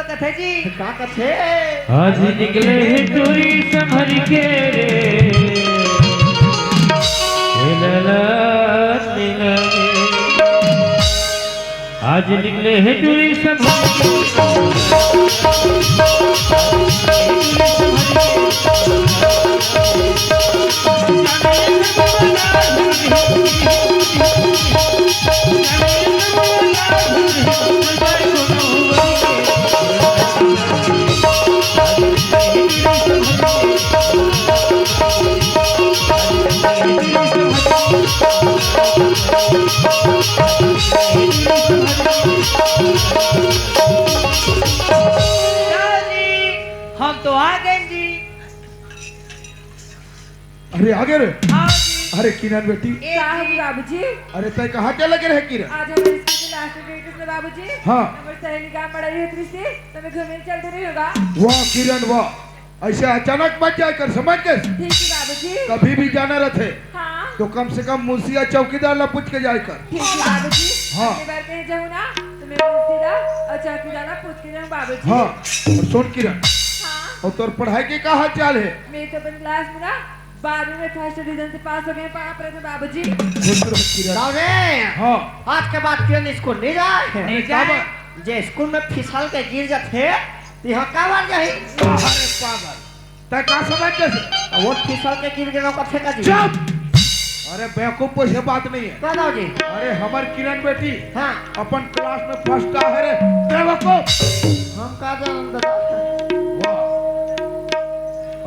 कथे जी का कथे आज निकले हैं टोरी संभल के रे लला नीला आज निकले हैं टोरी संभल हम तो आ गए जी। अरे आगे रे हाँ जी। अरे किरण बेटी बाबूजी अरे तय कहाँ क्या लगे रहे किरण आज हमारे स्कूल के लास्ट डेट है बाबूजी। हाँ हमारी सहेली का बड़ा ही उतरी से तुम्हें घूमने चलते नहीं होगा। वाह किरण वाह ऐसे अचानक मत जाए कर समझ गए ठीक है बाबूजी। कभी भी जाना रहते हाँ तो कम से कम मुंशिया चौकीदार ला पूछ के जाए कर ठीक है बाबूजी। हाँ। अगली बार कहीं जाऊँ ना तो मैं मुंशीदा और चौकीदार ला पूछ के जाऊँ बाबूजी। हाँ और सुन किरण हाँ और तोर पढ़ाई के का हाल चाल है मैं तो अपनी क्लास में ना 12वीं में फर्स्ट डिवीजन से पास हो गए पढ़ा पड़े थे बाबूजी। खुश रहो किरण रावणे हाँ आज के बाद किरण स्कूल नहीं जाए नहीं जाए। जे स्कूल में फिसल के गिर जाते तो यहाँ का बार जाही अरे पागल तय का समझ कैसे वो फिसल के गिर गया का फेंका दी चुप अरे बेवकूफ कोई से बात नहीं है बताओ जी अरे हमार किरण बेटी हाँ अपन क्लास में फर्स्ट आ है रे बेवकूफ हम का जान बता वाह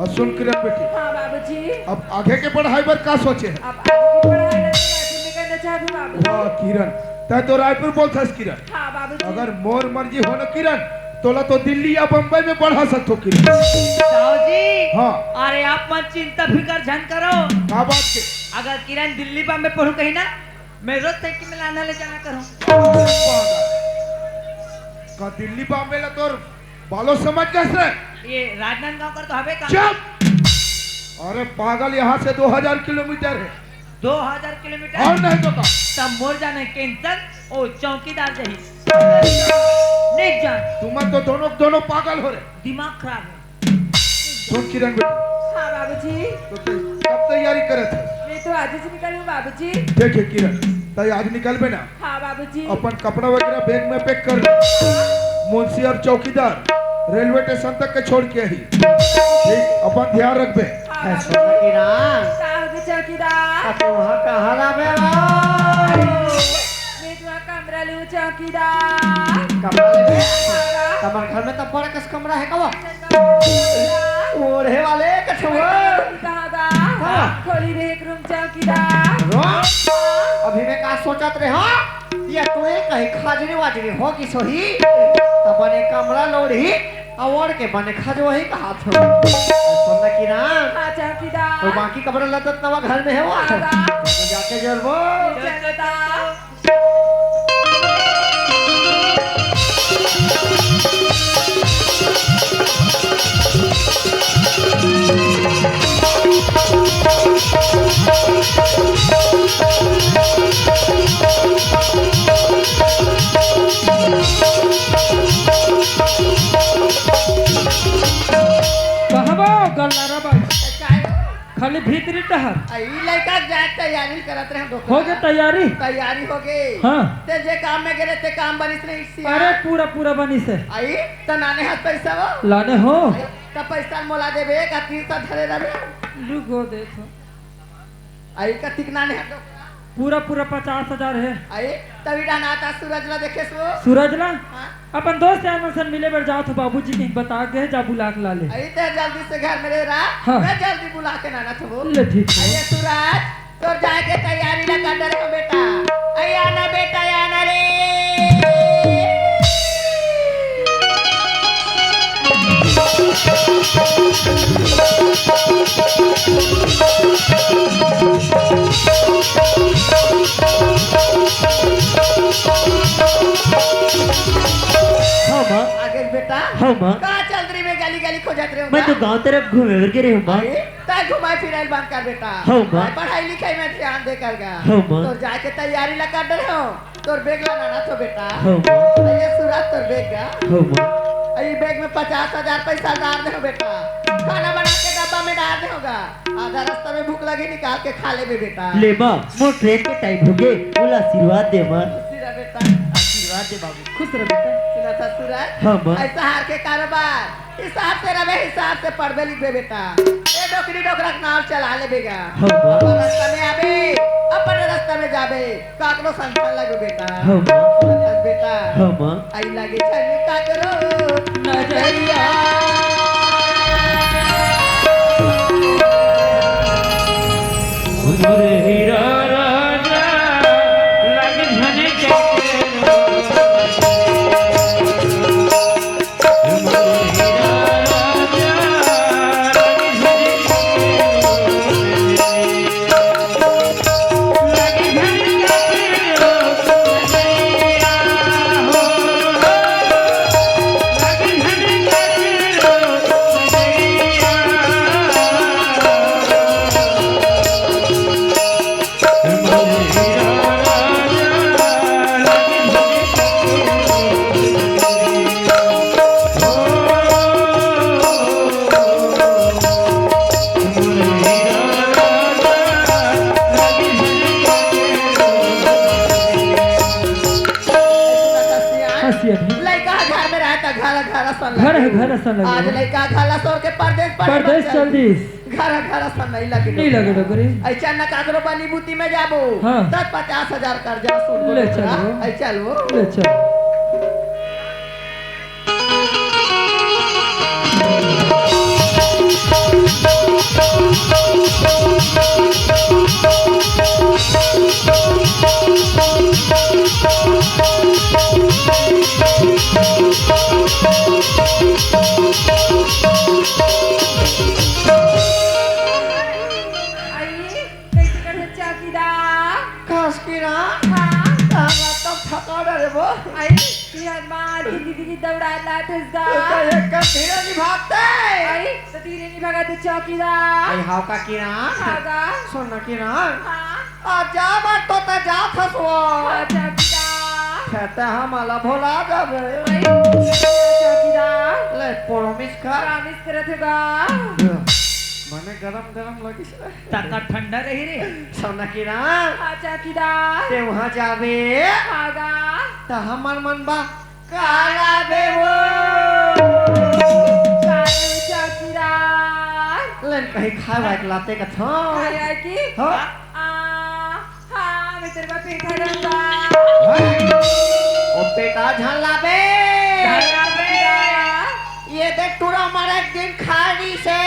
और सुन किरण बेटी हाँ बाबूजी। अब आगे के पढ़ाई पर का सोचे है अब आगे की पढ़ाई ना रायपुर में करना चाहती हूँ बाबूजी। वाह किरण तय तो रायपुर बोलता किरण हाँ बाबूजी। अगर मोर मर्जी हो ना किरण तोला तो दिल्ली या बम्बई में पढ़ा सकते हो किरण साहू जी हाँ अरे आप मत चिंता फिकर झन करो। का बात के अगर किरण दिल्ली बम्बई पढ़ू कहीं ना मैं रोज साइकिल में लाना ले जाना करूँ। का दिल्ली बॉम्बे ला तोर बालो समझ कैसे ये राजनांदगांव कर तो हवे का चुप अरे पागल यहाँ से 2000 किलोमीटर है 2000 किलोमीटर और नहीं तो का तब मोर जाने कैंसर ओ चौकीदार जही नहीं जान तुम्हें तो दोनों पागल हो रहे दिमाग खराब है। सुन किरण बेटी हाँ बाबूजी। तो कब तैयारी करे थे मैं तो आज से निकली हूँ बाबूजी। देखिए किरण तय आज निकल बे ना हाँ बाबूजी। अपन कपड़ा वगैरह बैग में पैक कर ले मुंशी और चौकीदार रेलवे स्टेशन तक के छोड़ के ही ठीक अपन ध्यान रख बे हाँ ऐसा किरण साहब के चौकीदार। अब वहाँ कहाँ रहे मैं तुम्हारा कमरा लूँ चौकीदार। कमरा ले हाँ। तुम्हारे घर में तो बड़ा कस कमरा है कब चौकीदार। ओढ़े वाले कछुआ कहाँ बा? खोली रे एक रूम चौकीदार। अभी मैं का सोचत रहे हो ये तू कहीं खाजरी वाजरी हो कि सोही तब बने कमरा लोड़ी और के बने खाज वही का हाथ सुनना कि ना हाँ चौकीदार। तो बाकी कमरा लदत नवा घर में है वो तो जाके जरबो चौकीदार। कहबो गल्लारा बाई खाली भीतरी टहर आई लड़का जाए तैयारी करत रहे हम हो गए तैयारी तैयारी हो गई हाँ ते जे काम में गए ते काम बनिस नहीं सिया अरे पूरा पूरा बनी से आई त नाने हाथ पैसा वो लाने हो त पैसा मोला देबे का 300 धरे रहे रुको देखो आई का तिकना ने हाथ पूरा पूरा 50,000 है आई तभी डाना आता सूरज ला देखे सो सूरजला हाँ अपन दोस्त यार से मिले बैठ जाओ तो बाबूजी के बता के जा बुला के ला ले आई ते जल्दी से घर में रह रहा हाँ। मैं जल्दी बुला के नाना था वो ले ठीक है अरे सूरज तो जाके तैयारी ना कर रहे हो बेटा आई आना बेटा आना रे हाँ माँ आगे बेटा हाँ माँ कहाँ चल रही मैं गली गली खोजत रही हूँ मैं तो गांव तरफ घूमे फिर गिरी हूँ माँ ताई घुमाई फिराई बंद कर बेटा हाँ, माँ। पढ़ाई लिखाई में ध्यान दे कर गा हाँ, माँ। तो जाके तैयारी ला कर रहे हो तोर बेग लगाना तो बेटा हाँ माँ ये सूरज तोर बेग गा हाँ माँ ये बैग में 50,000 पैसा डाल दे बेटा, खाना बना के डब्बा में डाल दे होगा, आधा रास्ता में भूख लगी निकाल के खा ले बेटा। ले माँ मोर ट्रेन के टाइम हो गए, बोला आशीर्वाद दे माँ। सिरा बेटा, आशीर्वाद दे बाबू। खुश रह बेटा। सुना था सूरज, हाँ माँ। ऐसा हार के कारोबार हिसाब से रहे, हिसाब से पढ़बे लिखबे बेटा, ए डोकरी डोकरा नाव चला ले बेगा। हाँ माँ। अपन रास्ता में आबे, अपन रास्ता में जाबे, काकरो संस्था लगो बेटा। हाँ माँ। सुना बेटा, हाँ माँ। आई लगे चल काकरो नजरिया। मोरे हीरा राजा लगे धने के लड़का घर में रहता, घर घर सन लगे। आज लड़का घाला सोर के परदेश चल दिस। घर सन नहीं लगे नहीं लगे डोकरी। ऐसा न काकरो बनी बूती में जाबो, हाँ। 10-50,000 कर्जा सुन ले चलो। चलो ले चल। आई कैसे कर चौकीदार? खास की ना हाँ। तब थका रे वो आई यार माँ दीदी दौड़ा लातेस गा। एक का धीरे नहीं भागते आई तो धीरे नहीं भागा तो चौकीदार। आई हाव का की ना भागा। सुन की ना हाँ। आ जा मत तो ता जा फसवो हाँ, चौकीदार। कहते हम आला भोला जाबे आई चौकीदार। ले प्रॉमिस कर प्रॉमिस करत होगा। मने गरम गरम लगी से ताका ठंडा रही रे। सुन की ना हाँ चौकीदार। ते वहां जाबे भागा। त हमर मन बा काला बेवो कालू चौकीदार। लन कहीं खाए लाते का था आई आई की। हाँ हाँ मैं तेरे को पेठा दूंगा। ओ बेटा झल्ला बे ये देख तुरा मारा एक दिन खाली से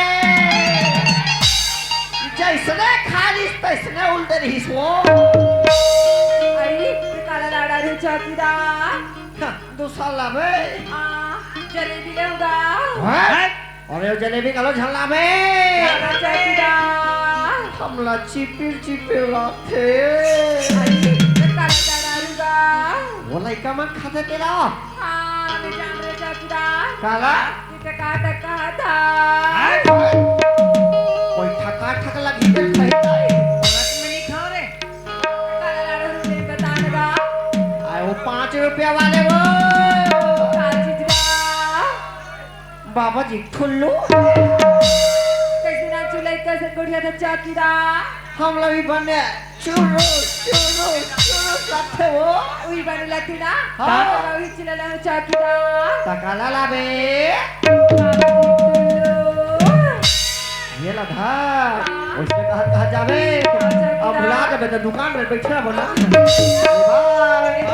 जैसने खाली तैसने उल्टे रही सो आई काला लाड़ा रे चौकीदार। दूसरा लाबे जलेबी लेऊंगा। अरे वो जलेबी का लो झल्ला बे काला चौकीदार। हमला चिपिर लाते आई काला लाड़ा रूंगा। वो लड़का मन खाते तेरा हाँ मैं जान रहे चौकीदार। काला टका टका था। कोई ठका ठक लगी दे खैता औरत में नहीं खाओ रे। काला लाड़ा रूंगे बताने का। आए वो 5 रुपया वाले वो बाबा जी ठुल्लू कैसे ना चुलाई कैसे गुड़िया था चौकीदार। हम लोग भी बने चुरू साथे वो उई बने लगती ना। हाँ। वही चिल्ला चौकीदार। तकाला लाबे ये लधा उसने कहा जावे अब बुला के तो दुकान पे बैठे रहो ना बाय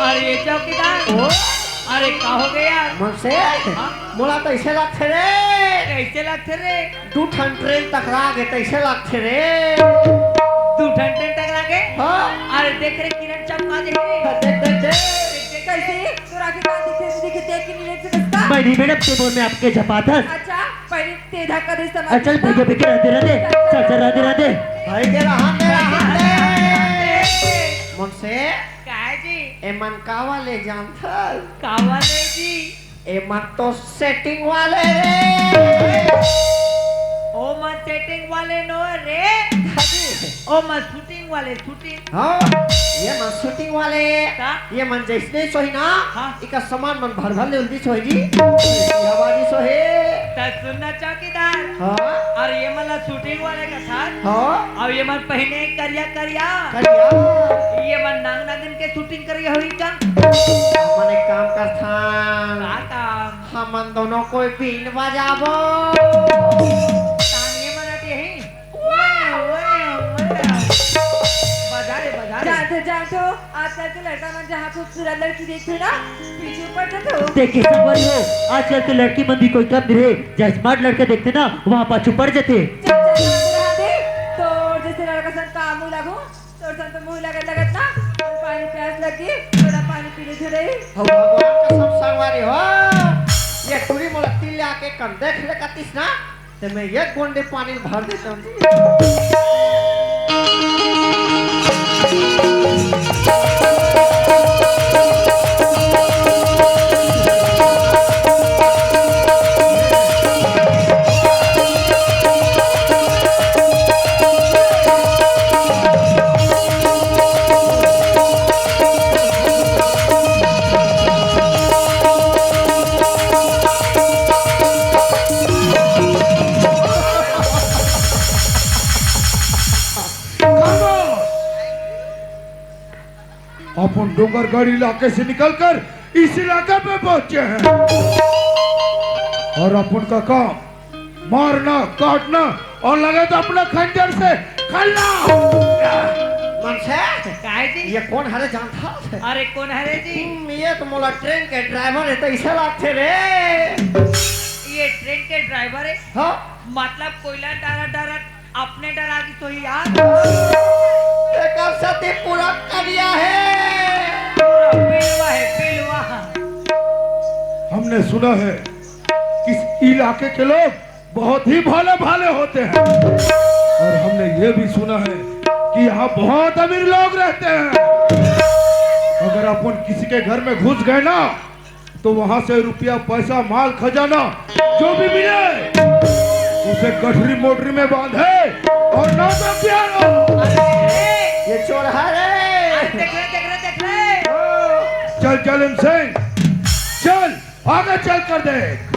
अरे चौकीदार, अरे का हो गया? मुझसे बोला तो ऐसे लगते रे कैसे लगते रे? 2 ट्रेन टकरा गए तो ऐसे लगते रे तू ठंडे टकरा के? हाँ अरे देख रे किरण चमका देख रे। देख कैसे तोरा के बात दिखे देख के नहीं ले सकता। मैं नहीं मैडम टेबल में आपके झपाता। अच्छा पहले ते धक्का दे समझ। चल भैया भैया राधे राधे चल चल राधे राधे भाई तेरा हाथ दे दे। मन से काय जी एमन का वाले जानता कावाले जी एमन तो सेटिंग वाले रे ओ मत सेटिंग वाले नो रे ओ मत शूटिंग वाले शूटिंग हाँ ये मन शूटिंग वाले का? ये मन जैसने सोही ना हाँ। इका सामान मन भर भर ले उल्दी सोही जी हवानी सोहे तो सुनना चौकीदार हाँ और ये मतलब शूटिंग वाले का साथ हाँ और ये मन पहने करिया करिया करिया ये मन नांग नागिन के शूटिंग करिया हुई का मन एक काम कर था का काम हम दोनों कोई बीन बजाबो तानिए मनाते हैं बजा रे जानते जानते हो आजकल के लड़का मन जहाँ खूबसूरत लड़की देखते हो ना पीछे पड़ते हो देखिए संगवारी हो आजकल के लड़की मंदी कोई कम नहीं रहे जहाँ स्मार्ट लड़के देखते ना वहाँ पाछू पड़ जाते चल चल रहा दे तो जैसे लड़का सन का मुंह लगो तो सन तो मुंह लगत लगत ना और पानी प्यास लगी थोड़ा पानी पी ले थोड़े हो भगवान का सब संगवारी हो ये टूरी मोला तिल आके कम देख ले कतिस ना तो मैं एक गोंडे पानी में भर देता हूँ अपन डोंगरगढ़ इलाके से निकलकर इस इलाके पे पहुंचे हैं और अपन का काम मारना काटना और लगे तो अपना खंजर से खल्ला मन से काय जी ये कौन हरे जानता अरे कौन है रे जी ये तो मोला ट्रेन के ड्राइवर है तो इसे लागते रे ये ट्रेन के ड्राइवर है हाँ मतलब कोयला डरा डरा अपने डरा की तो ही यार एक सती पूरा करिया है पिलवा है पिलवा हमने सुना है कि इस इलाके के लोग बहुत ही भले भाले होते हैं और हमने ये भी सुना है कि यहाँ बहुत अमीर लोग रहते हैं अगर अपन किसी के घर में घुस गए ना तो वहां से रुपया पैसा माल खजाना जो भी मिले उसे गठरी मोटरी में बांधे और ना तो प्यारो ये चोर है रे देख रहे चल चल सिंह चल आगे चल कर देख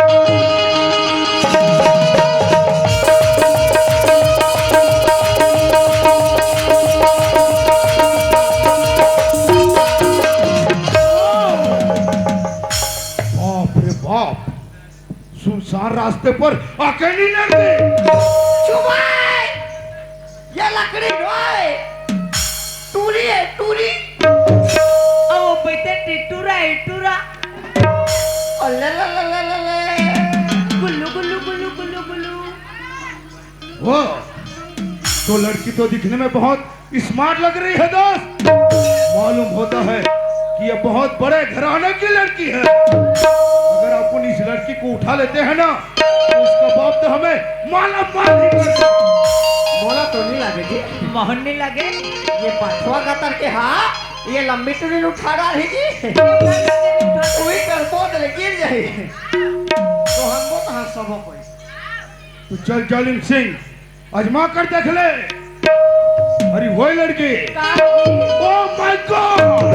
बाप रे बाप सुनसान रास्ते पर अकेली लड़की चुबाई ये लकड़ी रोए टूरी है टूरी ओ बेटे टिटूरा इटूरा और ले ले ले ले ले ले गुल्लू गुल्लू गुल्लू गुल्लू गुल्लू वो तो लड़की तो दिखने में बहुत स्मार्ट लग रही है दोस्त मालूम होता है कि ये बहुत बड़े घराने की लड़की है अगर अपन इस लड़की को उठा लेते हैं ना तो इसका बाप तो हमें माला माल ही कर देगा। बोला तो नहीं लगे जी मोहन नहीं लगे ये पाछवा कतर के हाँ ये लंबी टूरी उठा रही जी कोई कर बोल ले गिर जाए तो हमको कहां सब कोई तो चल जालिम सिंह अजमा कर देख ले अरे वही लड़की oh my God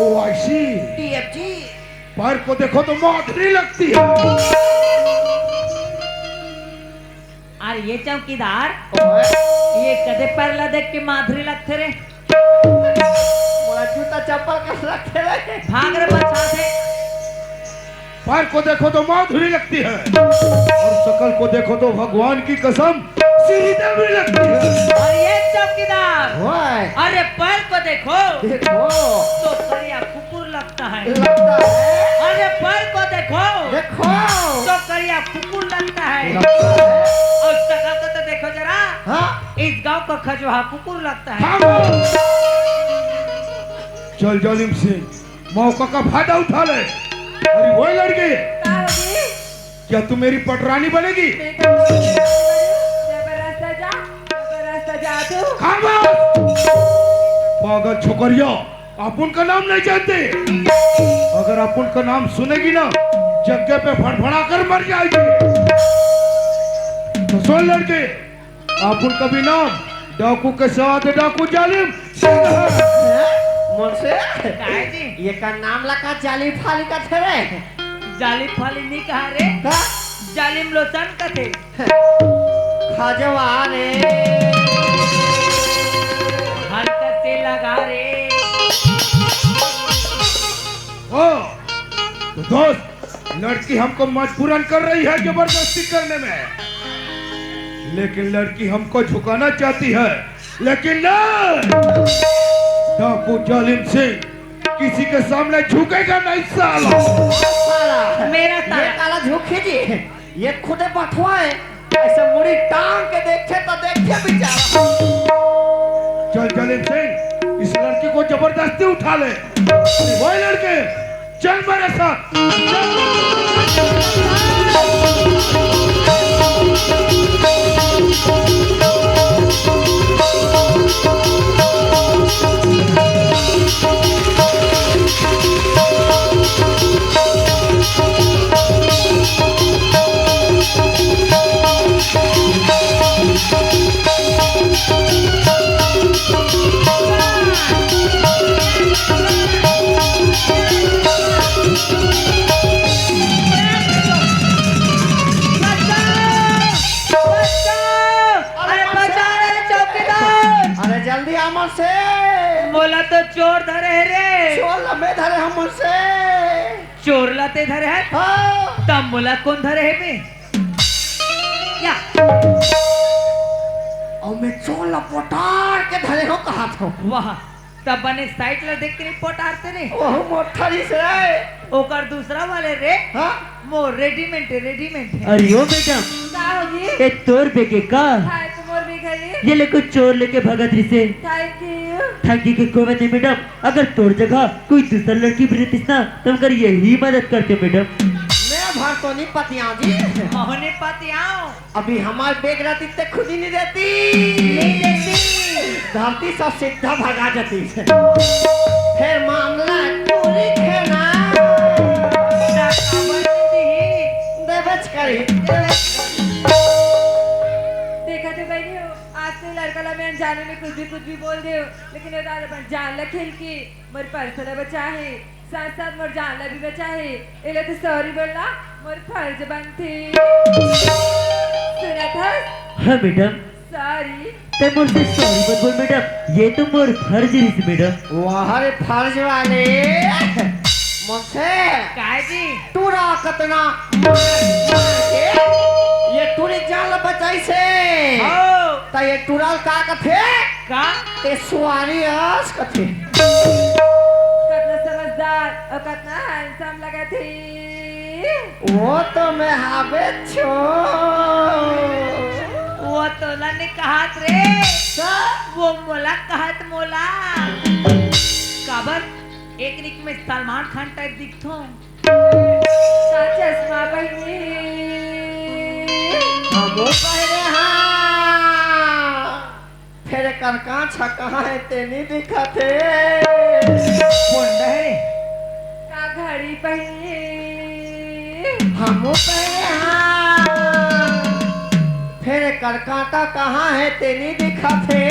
oh I C TFG पैर को देखो तो माधुरी लगती है और ये चौकीदार ओए ये कदे पैरला देख के माधुरी लगते रे मोला जूता चप्पल कस रखे रे भाग रे बच्चा से पैर को देखो तो माधुरी लगती है और शकल को देखो तो भगवान की कसम सीधी देवी लगती है और ये चौकीदार ओए अरे पैर को देखो देखो तो करिया कुकुर लगता है लगता है अरे पैर को देखो देखो तो करिया कुकुर लगता है लगता है और शकल को तो देखो जरा हाँ इस गांव का खजवा कुकुर लगता है खामोश! चल जालिम सिंह मौका का फायदा उठा ले अरे वही लड़की का होगी क्या तू मेरी पटरानी बनेगी रास्ता जा तू खामोश! पागल छोकरिया, आप उनका नाम नहीं जानते? अगर आप उनका नाम सुनेगी ना, जगह पे फड़फड़ा कर मर जाएगी। तो सुन लड़के, आप उनका भी नाम डाकू के साथ डाकू जालिम सिंह है। मुझसे काय जी ये का नाम लगा जाली फाली का थे रे। जालिम फाली नहीं कहा रे, का जालिम लोचन का थे। खजवा रे हरकत से लगा रे। ओ, तो दोस्त, लड़की हमको मजबूरन कर रही है जबरदस्ती करने में, लेकिन लड़की हमको झुकाना चाहती है, लेकिन नहीं। डाकू जालिम सिंह किसी के सामने झुकेगा नहीं साला। साला मेरा ये तारा। काला झुकी जी, ये खुदे बठवा है। ऐसे मुड़ी टांग के देखे तो देखे बेचारा। चल जालिम सिंह, इस लड़की को जबरदस्ती उठा ले। वही लड़के, चल मेरे साथ। अरे बचा रे चौकीदार। अरे जल्दी हमर से बोला तो चोर धरे रे, चोर लंबे धरे हमर से। चोर लाते धरे है, हाँ। तब बोला कौन धरे है बे? क्या और मैं चोर लपटार के धरे हो कहा था। वाह, तब बने साइड ला देख के नहीं पोटारते रे। ओह मोठरी से रे। ओकर दूसरा वाले रे हाँ। वो रेडीमेड है, रेडीमेड है। अरे ओ मैडम, का होगी ये तोर बेके का हाय तुम और भी खरी। ये लेको चोर लेके भगत रही से थैंक यू। थकी के कोवे नहीं मैडम। अगर तोर जगह कोई दूसरा लड़की भी रहती ना, तो कर यही मदद करते मैडम। मैं भर तो नहीं पतिया जी। होने पाती आओ अभी हमारे बेग रहती ते खुद ही नहीं देती। नहीं देती। धरती सब सीधा भगा जाती है। फिर मामला पूरी खेना ना खबर नहीं देवच करी। देखा तो बहनी हो, आज से लड़का ला मैं अनजाने में कुछ भी बोल दे, लेकिन ये दादा पर जान ला खेल की मोर पर्स ला बचा है, साथ साथ मोर जान ला भी बचा है। इले तो सॉरी बोलना मोर फर्ज बनती। सुना था? हाँ मैडम, सॉरी। ते मुझसे सॉरी मत बोल मैडम, ये तो मोर फर्ज रही से मैडम। वाह रे फर्ज वाले मुझसे काय जी टूरा कतना मार के ये टूरी जान ला बचाई से। हो ता ये टूराल का कथे का ते सुवारी आस कथे। कितना समझदार और कितना हैंडसम लगा थी। वो तो मैं हावे छो। वो तो ने कहत रे, वो मोला कहत मोला काबर एक रिक में सलमान खान टाइप दिखतो। चश्मा पहनी। हमो पहले हाँ। फिर कर कांचा कहाँ है ते नहीं दिखते। कोंडा है रे का घड़ी पहनी। हमो पहले हाँ। फिर कर कांटा कहाँ है ते नहीं दिखते।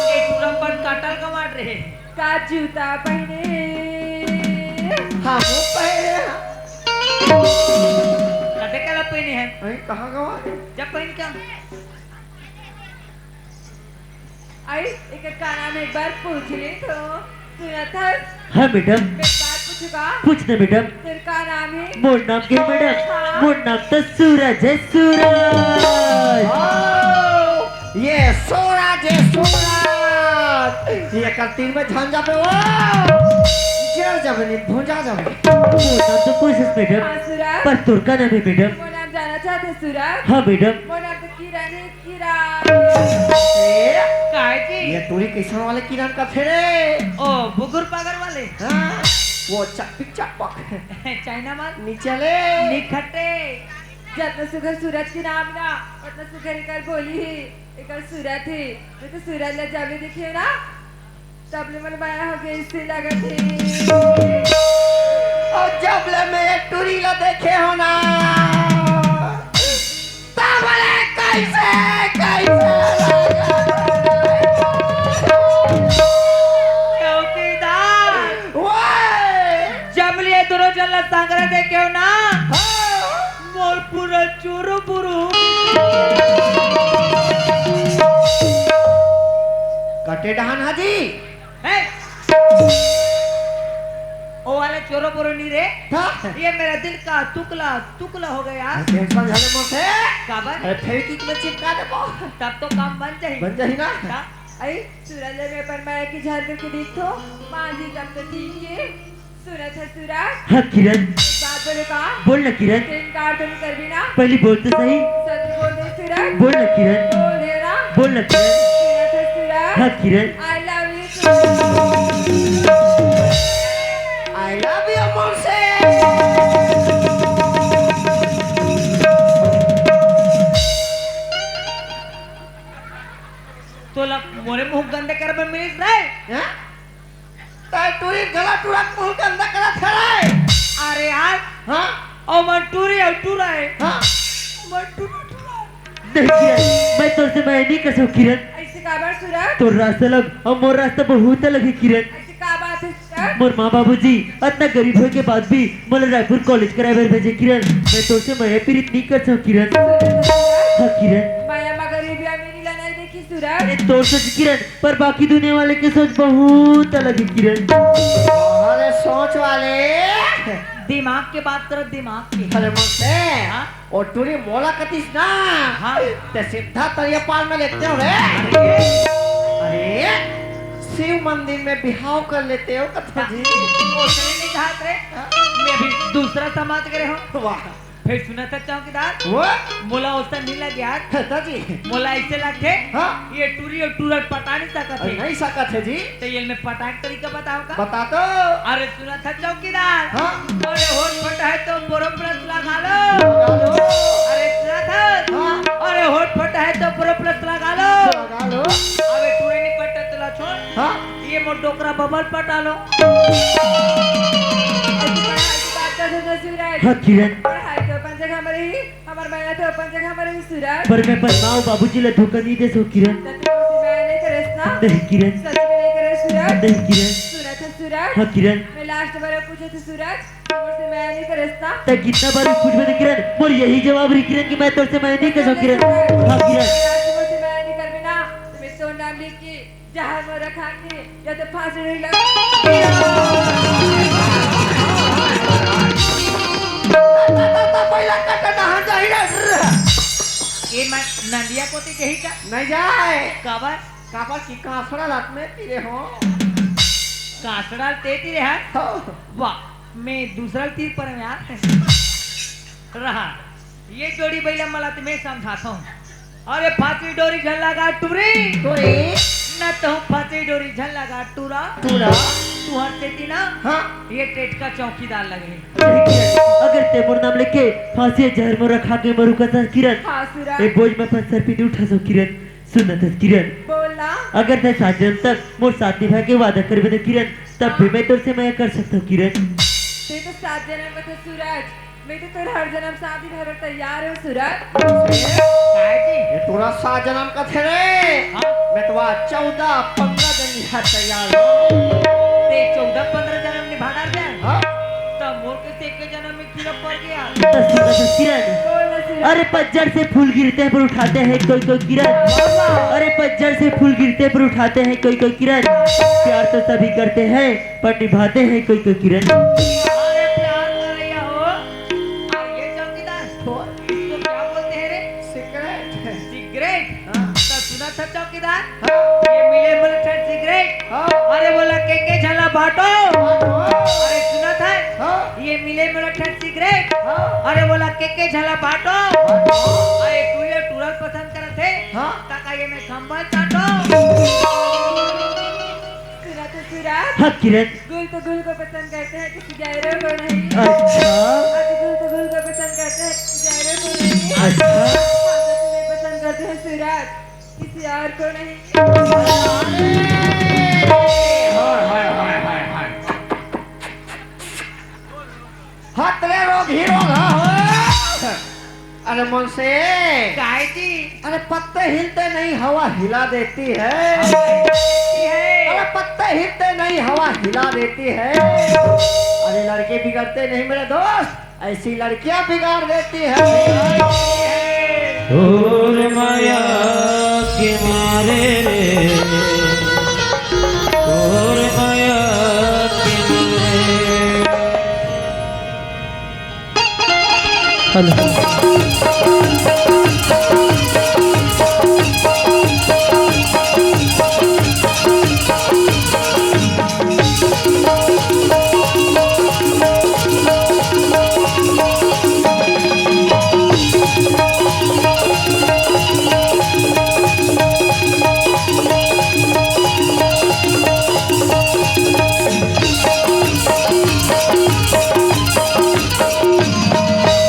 एक रबर काटल कमाट रहे। का जूता पहने। हमो पहले हाँ। कटे कला पहने है, अरे कहाँ गवा है? जब पहन क्या आई एक का नाम एक बार पूछ ली तो सुना था। हाँ मैडम, एक बात पूछूंगा, पूछना मैडम। तेरे का नाम है? मोर नाम क्या है मैडम? मोर नाम तो सूरज है, सूरज। ओ, ये सूरज है सूरज। ये कर तीन में झंझा पे वो जल जब नहीं भुंजा जब। मोर नाम तो कोशिश मैडम, हाँ सूरज। पर तोर का नाम है मैडम? वो नाम जाना चाहते सूरज? हाँ मैडम। वो नाम तो किरण है, किरण। ए, काय जी ये टूरी किसान वाले किरण का थे रे। ओ बुगुर पागर वाले हाँ, वो चकपिक चकपक चाइना माल नीचे ले। निखटे जितना सुगर सूरज के नाम ना उतना सुगर एक बोली ही एक सूरज थी। मैं तो सूरज ला जब देखिए ना तब ले मन माया हो गई इससे लगत है और जब ले मैं टूरी ला देखे हो ना तब ले कैसे चौकीदार ओए जब लिए दोनों जल्ला सांगरा देखे हो ना मोर पूरा चूरू पुरू कटे डहान हाजी है ओ वाले चोरो पुरू नहीं रे था ये मेरा दिल का टुकला हो गया टेंशन झाले मोसे काबर अरे फेविक्विक में चिपका दे बो तब तो काम बन जाए बन जाही ना आई सूरज ले में पर माया की झाड़ करके देखो माँ जी तब तो ठीक है सूरज है सूरज हाँ किरण बात बोले का बोल ना किरण इनकार तो नहीं कर भी ना पहले बोल तो सही सच बोल दे सूरज बोल ना किरण बोल दे ना बोल ना किरण सूरज है सूरज हाँ किरण I love you I love you मोसे तो मोरे मुंह गंदे कर में मिल रहे हैं ताई टूरी गला टूरा मुंह के अंदर करा खड़ाए अरे यार हां ओ मन टूरी है टूरा है हां मन टूरा नहीं किरण मैं तुझसे मैं नहीं कर सकूं किरण ऐसे का बात सूरज तो रास्ता लग और मोर रास्ता बहुत अलग है किरण ऐसे का बात है सूरज मोर माँ बाबूजी इतना गरीब होने के बाद भी मुझे रायपुर कॉलेज कराए भेजे किरण मैं तुझसे मैं प्रीत नहीं कर सकूं किरण हाँ किरण माया मगर ये भी मेरी ला नहीं देखी सूरज अरे तो सोच किरण पर बाकी दुनिया वाले की सोच बहुत अलग है किरण अरे सोच वाले दिमाग के बात करो दिमाग की अरे मोसे हाँ? और टूरी मोला कतिस ना हाँ। ते सीधा तरिया पार में लेते हो रे अरे शिव मंदिर में बिहाव कर लेते हो कथा जी ओसने नहीं कहा रे मैं भी दूसरा समाज करे हूँ वाह फिर सुना था चौकीदार वो मोला उसका नहीं लग यार कथा जी मोला ऐसे लगते हाँ ये टूरी और टूरर पटा नहीं सकते अरे नहीं सकत है जी तो ये में पटाक तरीका बताओ का बता तो अरे सुना था चौकीदार हाँ अरे होठ फटा है तो बोरोप्लस लगा लो लगा लो अरे सुना था हाँ अरे होठ फटा है तो बोरोप्लस लगा लो लगा लो अबे टूरे नहीं पटा तो ला छोड़ हाँ ये मोर डोकरा बबल पटा लो ऐसी बात कर दो सूरज हाँ किरण पढ़ाई तो अपन जगह में रही हमार माया तो अपन जगह में रही सूरज पर मैं पर माँ बाबूजी ला धोखा नहीं दे सो किरण तत्व से मैं नहीं करे ना नहीं किरण सच में नहीं करे सूरज नहीं किरण सूरज है सूरज हाँ किरण मैं लास्ट बार पूछे थे सूरज तुमसे मैं नहीं करे ना ते कितना बार कुछ भी नहीं किरण मोर यही जवाब रही किरण कि मैं तुझसे मैं नहीं कर सकूं किरण हाँ किरण तुमसे मैं नहीं कर बिना तुम्हें तो नाम लिख के जहां में रखांगे या तो फांसी नहीं लगा पहला कटा नहा जाही रे ये मैं नंदिया को ती कही का नहीं जाए काबर काबर की काफड़ा रात में पीरे हो कासड़ा तेती रे हाथ हो। वाह मैं दूसरा तीर पर में यार रहा ये जोड़ी बैला मला तुम्हें समझाता हूँ अरे फांसी डोरी झल लगा टूरी टूरी न तो फांसी डोरी झल लगा टूरा टूरा तू हर तेती ना हाँ ये टेट का चौकीदार लगे नहीं किरण अगर ते मोर नाम लेके फांसी जहर में रखा के मरू का था किरण हाँ सूरज ए बोझ में अपन सर पे नहीं उठा सो किरण सुन था किरण बोलना अगर ते 7 जन्म तक मोर साथ निभा के वादा कर बने किरण तब भी मैं तुझसे मैं कर सकता हूँ किरण ते तो 7 जन्म में थे सूरज मैं तो तेरे हर जन्म शादी भर तैयार हूँ सूरज काय जी ये टूरा 7 जन्म का थे रे हाँ मैं तो 14-15 दिन निभा तैयार हूँ ते 14-15 जन्म निभाना दे हाँ तब मोर के ते के जन्म में कीड़ा पड़ गया तो सुन था किरण बोलना सूरज अरे पतझड़ से फूल गिरते हैं पर उठाते हैं कोई कोई किरण अरे पतझड़ से फूल गिरते हैं पर उठाते हैं कोई कोई किरण प्यार तो सभी करते हैं पर निभाते हैं कोई कोई किरण अरे प्यार कर रहा हो ये चौकीदार इसको क्या बोलते हैं रे सिगरेट सिगरेट हाँ तो सुना था चौकीदार हाँ ये मिले मुलठन सिगरेट हाँ अरे बोला के झला बाटो अरे सुना था हाँ ये मिले मुलठन सिगरेट हाँ अरे बोला के झला बाटो अरे टूले टूरल पसंद करत है हाँ ताका ये मैं खंबा चाटो सुना तो सूरज हाँ किरण गुल तो गुल को पसंद करते हैं किसी गैरों को नहीं अच्छा आज गुल तो गुल को पसंद करते हैं किसी गैरों को नहीं अच्छा हम तो तुम्हें पसंद करते हैं सूरज किसी और को नहीं रे मन से। काय जी अरे पत्ते हिलते नहीं हवा हिला देती है। है अरे पत्ते हिलते नहीं हवा हिला देती है। अरे लड़के बिगड़ते नहीं मेरे दोस्त, ऐसी लड़कियां बिगाड़ देती है। और माया के मारे रे, और माया के मारे। हेलो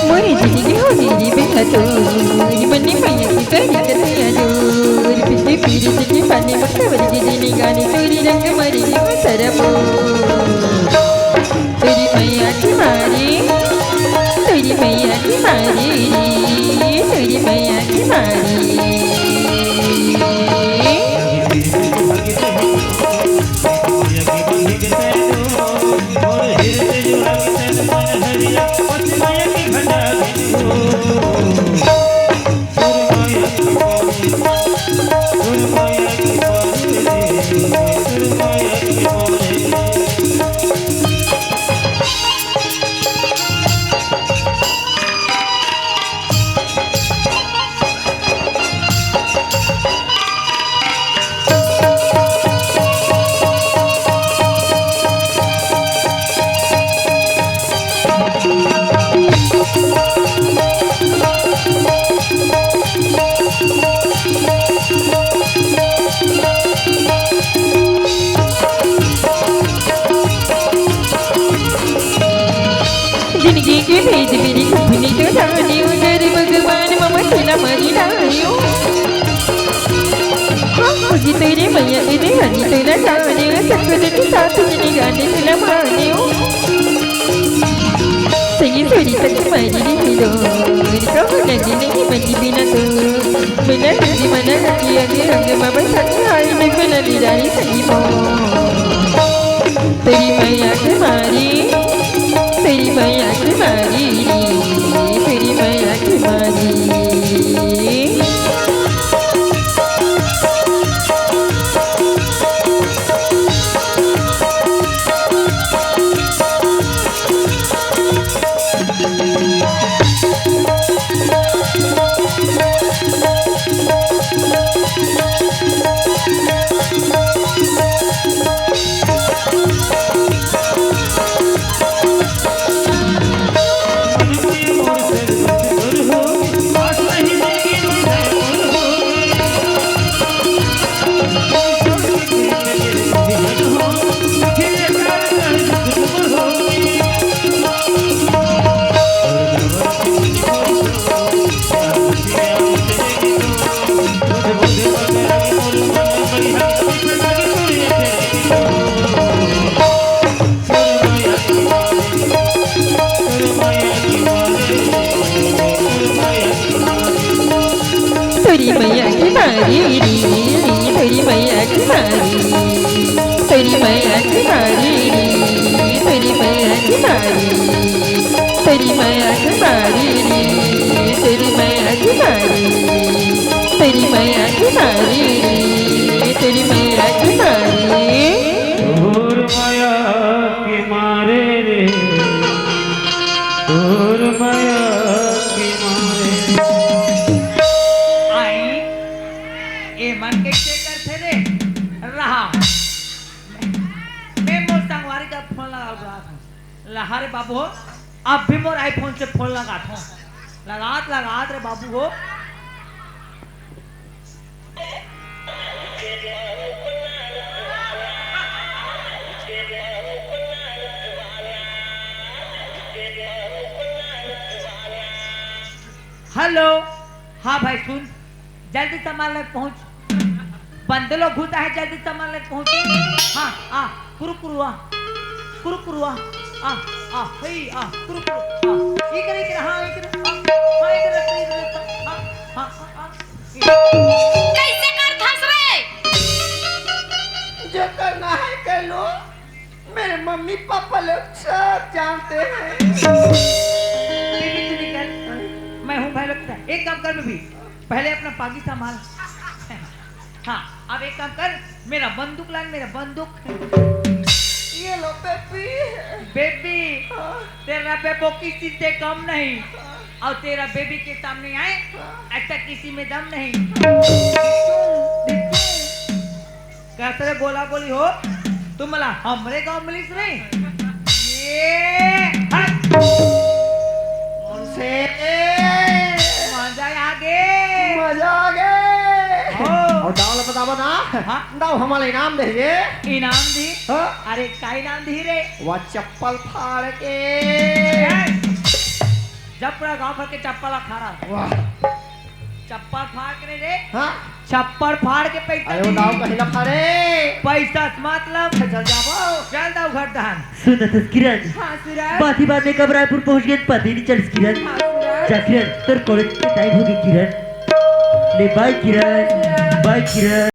मोरी जिंदगी हो मेरी बेहतूर मन्ने मैया की करी कतैया दूर पिछली पीढ़ी से पानी मक्तवर की जीनी गानी तोरी रंग मरी सरबो तोरी मैया की मारी तोरी मैया की मारी तोरी मैया की मारी जिंदगी के भेद मेरी कंपनी तो जाने उधर भगवान ममा खिला मरी लायो मुझे तेरे मैया तेरे हनी तेरा जाने सत्य के साथ जिन्हें गाने खिला माने सही सोरी तक मारी लो कब नदी नहीं बनी बिना तो बिना नदी मना लगी अगे रंग मामा साथ आई में बना दिदारी सही मो तेरी मैया के मारी तेरी मैया की मारी तेरी मैया की मारी तेरी मैया की मारी तेरी मैया की मारी तेरी मैया की मारी तेरी मैया की मारी तेरी मैया की मारी तेरी मैया की मारी तेरी मैया की मारी तेरी मैया की मारी और माया के मारे रे, और माया के मारे। आई ए मन के करते रे रहा मैं मोर संगवारी का फोन लगा रहा था लहारे बाबू हो अब भी मोर आईफोन से फोन लगाता हूँ लगात रे बाबू हो हेलो हाँ भाई सुन जल्दी सामान लेके पहुंच बंदे लोग घुसा है जल्दी सामान लेके पहुंच हाँ कुरुकुरुआ हई कुरु कुरु इकडे हाँ इकडे हाँ इकडे हाँ कैसे कर धंस रे? जो करना है कर लो, मेरे मम्मी पापा लोग सब जानते हैं। बीबी तू निकल, मैं हूँ भाई लगता है। एक काम कर बीबी, पहले अपना पागी संभाल। हाँ अब एक काम कर, मेरा बंदूक लान, मेरा बंदूक। ये लो बेबी। बेबी तेरा बेबो किसी से कम नहीं, और तेरा बेबी के सामने आए ऐसा किसी में दम नहीं। कैसे बोला बोली हो तुम मला हमरे गांव मिलिस रे ये हट उनसे मजा आगे मजा आ गए। हो। और दाव बताबो ना। हाँ। दाव हमारे इनाम दे ये। इनाम दी। हाँ। अरे का इनाम दी रे? वह चप्पल फाड़ के। जब पूरा गांव भर के चप्पल खा रहा, वाह। चप्पल फाड़ के रे, हाँ। चप्पल फाड़ के पैसा अरे वो दाव कहीं ना फाड़े। पैसा मतलब चल जाओ। चल दाव घर दहन। सुन था किरण, हाँ सूरज। बात ही बात में कब रायपुर पहुंच गए पता ही नहीं चल किरण। हाँ सूरज। जा किरण, तेरे कॉलेज की टाइम हो गई किरण। ले बाय किरण, बाय किरण।